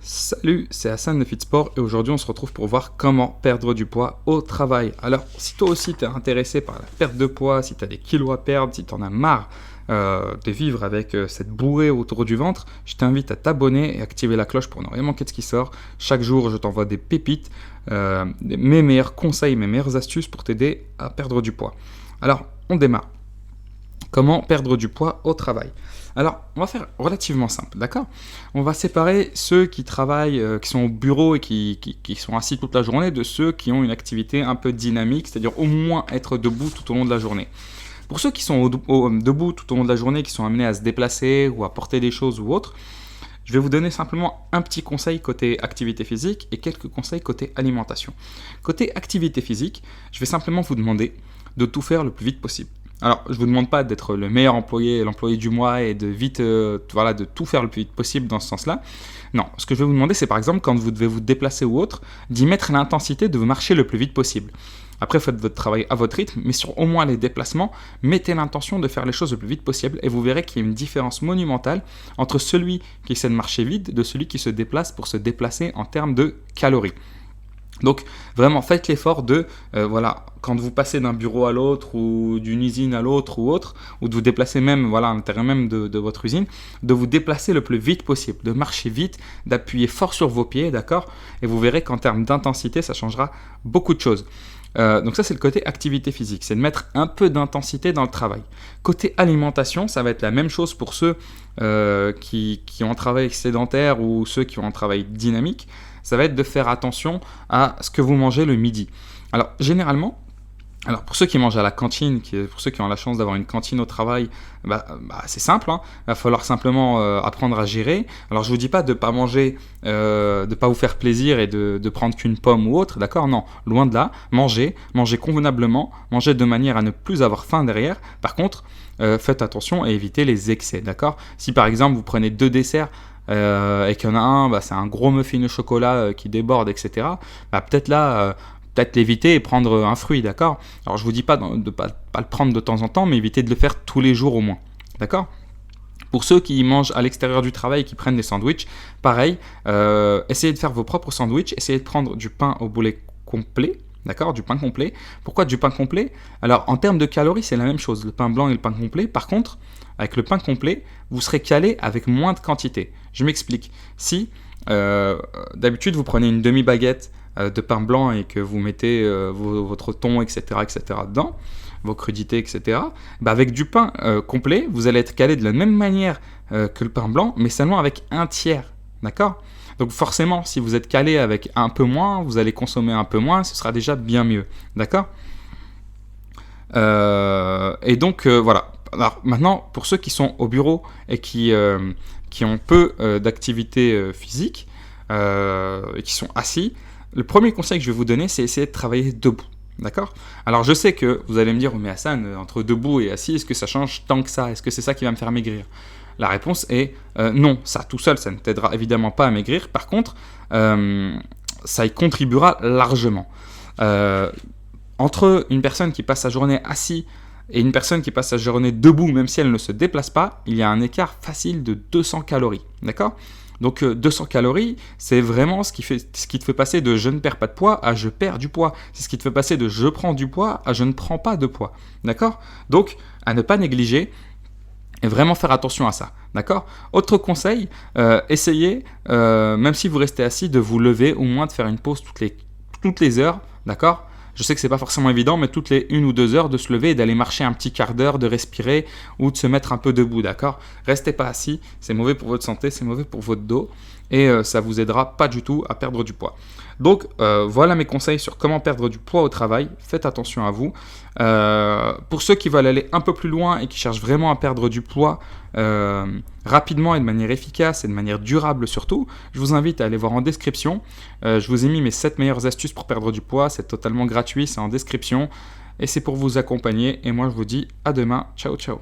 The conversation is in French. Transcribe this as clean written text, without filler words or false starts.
Salut, c'est Hassan de Fitsport et aujourd'hui on se retrouve pour voir comment perdre du poids au travail. Alors si toi aussi tu es intéressé par la perte de poids, si tu as des kilos à perdre, si tu en as marre de vivre avec cette bourrée autour du ventre, je t'invite à t'abonner et activer la cloche pour ne rien manquer de ce qui sort. Chaque jour je t'envoie des pépites, mes meilleurs conseils, mes meilleures astuces pour t'aider à perdre du poids. Alors on démarre. Comment perdre du poids au travail? Alors, on va faire relativement simple, d'accord? On va séparer ceux qui travaillent, qui sont au bureau et qui sont assis toute la journée de ceux qui ont une activité un peu dynamique, c'est-à-dire au moins être debout tout au long de la journée. Pour ceux qui sont debout tout au long de la journée, qui sont amenés à se déplacer ou à porter des choses ou autre, je vais vous donner simplement un petit conseil côté activité physique et quelques conseils côté alimentation. Côté activité physique, je vais simplement vous demander de tout faire le plus vite possible. Alors, je ne vous demande pas d'être le meilleur employé, l'employé du mois et de vite, de tout faire le plus vite possible dans ce sens-là. Non, ce que je vais vous demander, c'est par exemple, quand vous devez vous déplacer ou autre, d'y mettre l'intensité de vous marcher le plus vite possible. Après, faites votre travail à votre rythme, mais sur au moins les déplacements, mettez l'intention de faire les choses le plus vite possible et vous verrez qu'il y a une différence monumentale entre celui qui essaie de marcher vite de celui qui se déplace pour se déplacer en termes de calories. Donc vraiment faites l'effort de, quand vous passez d'un bureau à l'autre ou d'une usine à l'autre ou autre, ou de vous déplacer même, à l'intérieur même de votre usine, de vous déplacer le plus vite possible, de marcher vite, d'appuyer fort sur vos pieds, d'accord? Et vous verrez qu'en termes d'intensité, ça changera beaucoup de choses. Donc ça c'est le côté activité physique, c'est de mettre un peu d'intensité dans le travail. Côté alimentation, ça va être la même chose pour ceux qui ont un travail sédentaire ou ceux qui ont un travail dynamique. Ça va être de faire attention à ce que vous mangez le midi. Alors généralement, pour ceux qui mangent à la cantine, pour ceux qui ont la chance d'avoir une cantine au travail, c'est simple, hein. Il va falloir simplement apprendre à gérer. Alors je vous dis pas de pas manger, de pas vous faire plaisir et de prendre qu'une pomme ou autre, d'accord? Non, loin de là. Mangez convenablement, mangez de manière à ne plus avoir faim derrière. Par contre, faites attention et évitez les excès, d'accord? Si par exemple vous prenez 2 desserts et qu'il y en a un, c'est un gros muffin au chocolat qui déborde, etc. Peut-être là, peut-être l'éviter et prendre un fruit, d'accord? Alors je vous dis pas de ne pas le prendre de temps en temps, mais évitez de le faire tous les jours au moins, d'accord? Pour ceux qui mangent à l'extérieur du travail et qui prennent des sandwichs, pareil, essayez de faire vos propres sandwichs, essayez de prendre du pain au boulet complet, d'accord, du pain complet. Pourquoi du pain complet? Alors en termes de calories, c'est la même chose, le pain blanc et le pain complet. Par contre, avec le pain complet, vous serez calé avec moins de quantité. Je m'explique. Si d'habitude vous prenez une demi-baguette de pain blanc et que vous mettez votre thon, etc., dedans, vos crudités, etc., avec du pain complet, vous allez être calé de la même manière que le pain blanc, mais seulement avec un tiers, d'accord? Donc forcément, si vous êtes calé avec un peu moins, vous allez consommer un peu moins, ce sera déjà bien mieux, d'accord? Et donc voilà. Alors maintenant, pour ceux qui sont au bureau et qui ont peu d'activité physique et qui sont assis, le premier conseil que je vais vous donner, c'est essayer de travailler debout. D'accord? Alors je sais que vous allez me dire, mais Hassan, entre debout et assis, est-ce que ça change tant que ça? Est-ce que c'est ça qui va me faire maigrir? La réponse est non, ça tout seul, ça ne t'aidera évidemment pas à maigrir. Par contre, ça y contribuera largement. Entre une personne qui passe sa journée assis et une personne qui passe sa journée debout, même si elle ne se déplace pas, il y a un écart facile de 200 calories. D'accord? Donc 200 calories, c'est vraiment ce qui te fait passer de je ne perds pas de poids à je perds du poids. C'est ce qui te fait passer de je prends du poids à je ne prends pas de poids. D'accord? Donc, à ne pas négliger et vraiment faire attention à ça. D'accord? Autre conseil, essayez, même si vous restez assis, de vous lever, au moins de faire une pause toutes les heures. D'accord? Je sais que c'est pas forcément évident, mais toutes les 1 ou 2 heures de se lever et d'aller marcher un petit quart d'heure, de respirer ou de se mettre un peu debout, d'accord? Restez pas assis, c'est mauvais pour votre santé, c'est mauvais pour votre dos et ça vous aidera pas du tout à perdre du poids. Donc voilà mes conseils sur comment perdre du poids au travail, faites attention à vous. Pour ceux qui veulent aller un peu plus loin et qui cherchent vraiment à perdre du poids rapidement et de manière efficace et de manière durable surtout, je vous invite à aller voir en description. Je vous ai mis mes 7 meilleures astuces pour perdre du poids, c'est totalement gratuit, c'est en description et c'est pour vous accompagner. Et moi je vous dis à demain, ciao ciao.